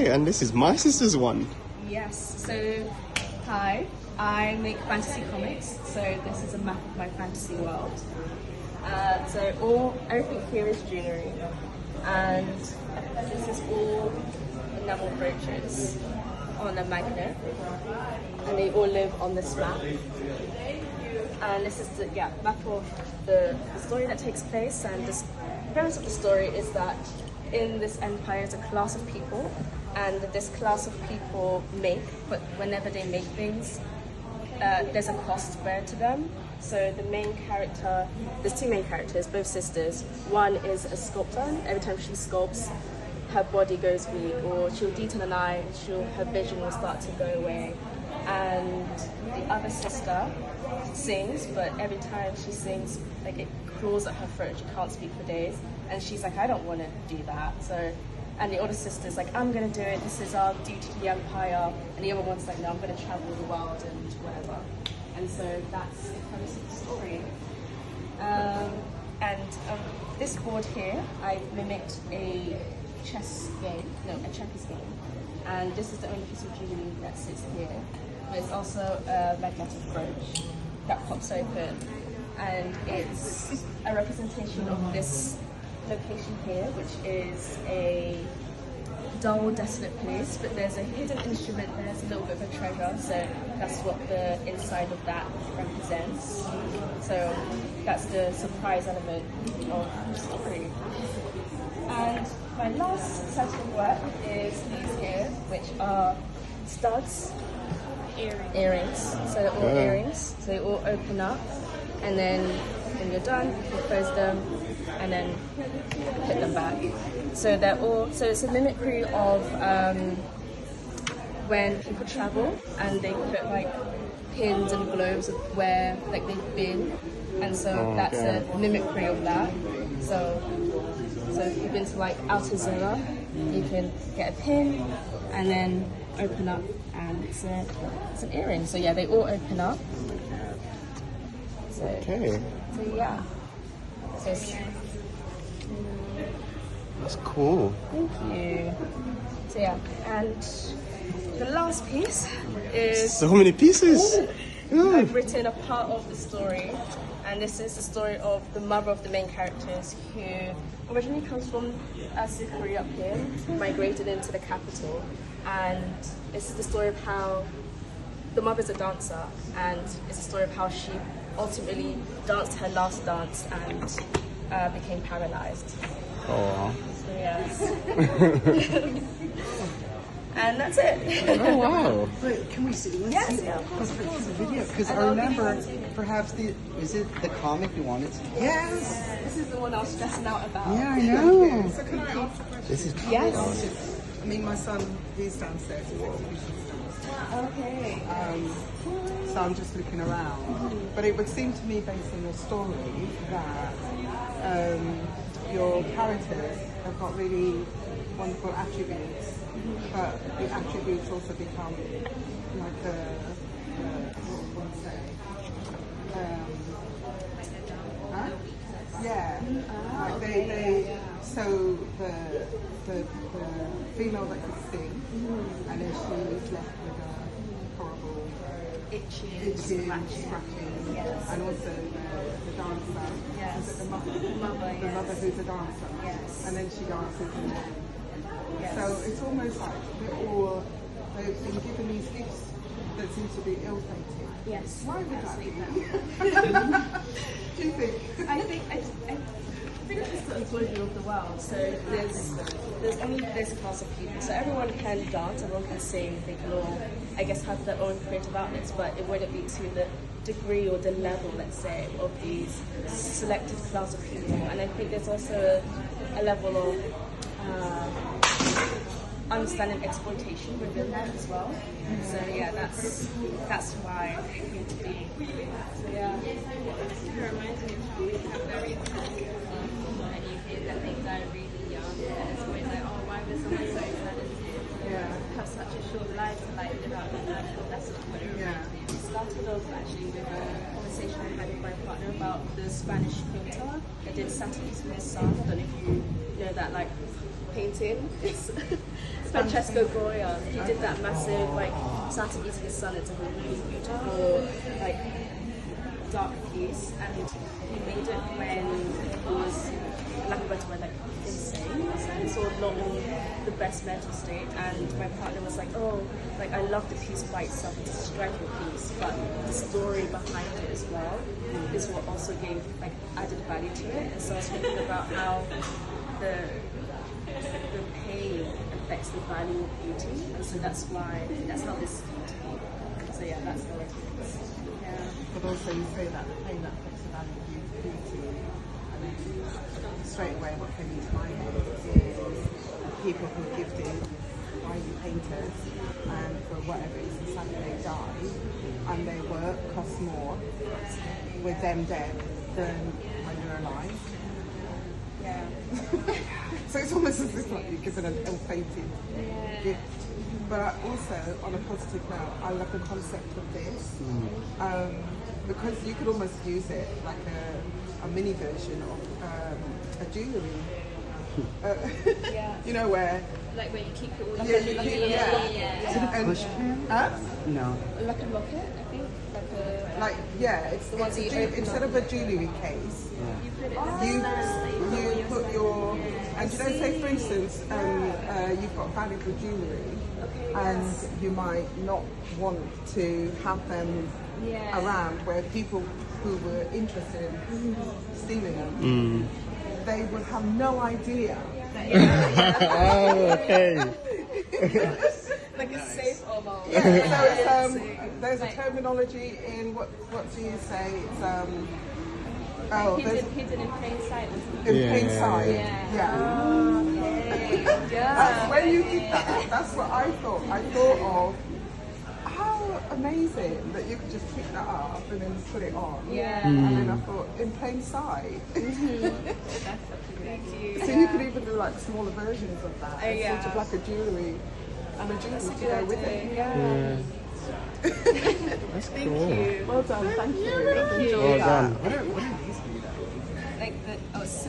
Okay, and this is my sister's one. Yes, so hi, I make fantasy comics, so this is a map of my fantasy world. Everything here is jewellery, and this is all enamel brooches on a magnet, and they all live on this map. And this is the map of the story that takes place, and the premise of the story is that in this empire is a class of people, and this class of people but whenever they make things, there's a cost bear to them. So the main character, there's two main characters, both sisters. One is a sculptor, and every time she sculpts, her body goes weak, or she'll detail an eye, her vision will start to go away. And the other sister sings, but every time she sings, like, it crawls at her throat, she can't speak for days. And she's like, I don't want to do that. And the older sister's like, I'm going to do it, this is our duty to the empire. And the other one's like, no, I'm going to travel the world and whatever. And so that's the premise of the story. This board here, I mimicked a checkers game. And this is the only piece of jewellery that sits here. But it's also a magnetic brooch that pops open. And it's a representation of this location here, which is a dull, desolate place, but there's a hidden instrument, there's a little bit of a treasure, so that's what the inside of that represents. So that's the surprise element of the story. And my last set of work is these here, which are studs, earrings. So they're all earrings, so they all open up, and then when you're done, you close them, and then put them back. So it's a mimicry of when people travel and they put like pins and globes of where like they've been, and so that's a mimicry of that. So if you've been to like Outer Zilla, you can get a pin and then open up, and it's an earring. So yeah, they all open up. So yeah. So that's cool. Thank you. So yeah, and the last piece is... So many pieces! I've written a part of the story, and this is the story of the mother of the main characters, who originally comes from Korea up here, migrated into the capital, and it's the story of how the mother's a dancer, and it's the story of how she ultimately danced her last dance and became paralyzed. Oh. So yes. And that's it. Oh wow. But can we see this? Yes, yeah. Because for the video, because I remember perhaps is it the comic you wanted to? Yes. This is the one I was stressing out about. Yeah, I know. So can I ask a question? This is Yes. I mean, my son, he's downstairs. He's exhibition downstairs. Okay. So I'm just looking around. But it would seem to me, based on your story, that your characters have got really wonderful attributes, but the attributes also become like what would say? Yeah. Like they so the female that could sing, and then she is left with a horrible Itchy, scratching, yes. and also the dancer. Yes. Is it the mother? The mother, The yes. mother who's a dancer. Yes. And then she dances and Yes. so it's almost like they've been given these gifts that seem to be ill-fated. Yes. Why would that be? Do you think? I think it's the inclusion of the world. So there's only this class of people. So everyone can dance, everyone can sing, they can all, I guess, have their own creative outlets, but it wouldn't be to the degree or the level, let's say, of these selected class of people. And I think there's also a level of understanding exploitation within that as well. So yeah, that's why it came to be. So yeah. It reminds me of how we have very and you hear that they die really young, and it's always like, oh, why was someone so talented? Have such a short life to like live out their life, and that's what it reminds me of. It started off actually with a conversation I had with my partner about the Spanish painter that did Satis with his son. I don't know if you you know, that like painting. It's Francesco Goya. He did that massive like Saturn Eating the Sun. It's like a really beautiful like dark piece, and he made it when he was, like a better word, like insane in a sense, or not in the best mental state. And my partner was like, oh, like I love the piece by itself, it's a striking piece, but the story behind it as well is what also gave like added value to it. And so I was thinking about how the pain affects the value of beauty, and so that's how this came to be. So yeah, that's how it is. Yeah. But also you say that the pain that affects the value of beauty, and then straight away what came into my head is people who are gifted, i.e. painters, and for whatever reason sadly they die, and their work costs more with them dead than when they're alive. Yeah. So it's almost as if like you're given an ill-fated gift. But also, on a positive note, I love the concept of this, because you could almost use it like a mini version of a jewellery. Yeah. You know, where Like when you keep it all yeah, you keep, a push pin? No. Like a locket, I think. like it's The ones a that you jewelry, open instead up. of a jewellery case, you put it you put your, and you know, say for instance, you've got valuable jewellery, and you might not want to have them around where people who were interested in stealing them, they would have no idea. Oh, okay. Like a safe almost. Yeah, so it's, there's a terminology in what do you say? It's hidden in plain sight. in plain sight. Yeah. That's when you did that. That's what I thought. I thought of how amazing that you could just pick that up and then put it on. Yeah. And then I thought, in plain sight. So you could even do like smaller versions of that. It's yeah. sort of like a jewellery and a jewellery to go with it. Yeah. That's cool. Well done, thank you. Thank you. Well done. What a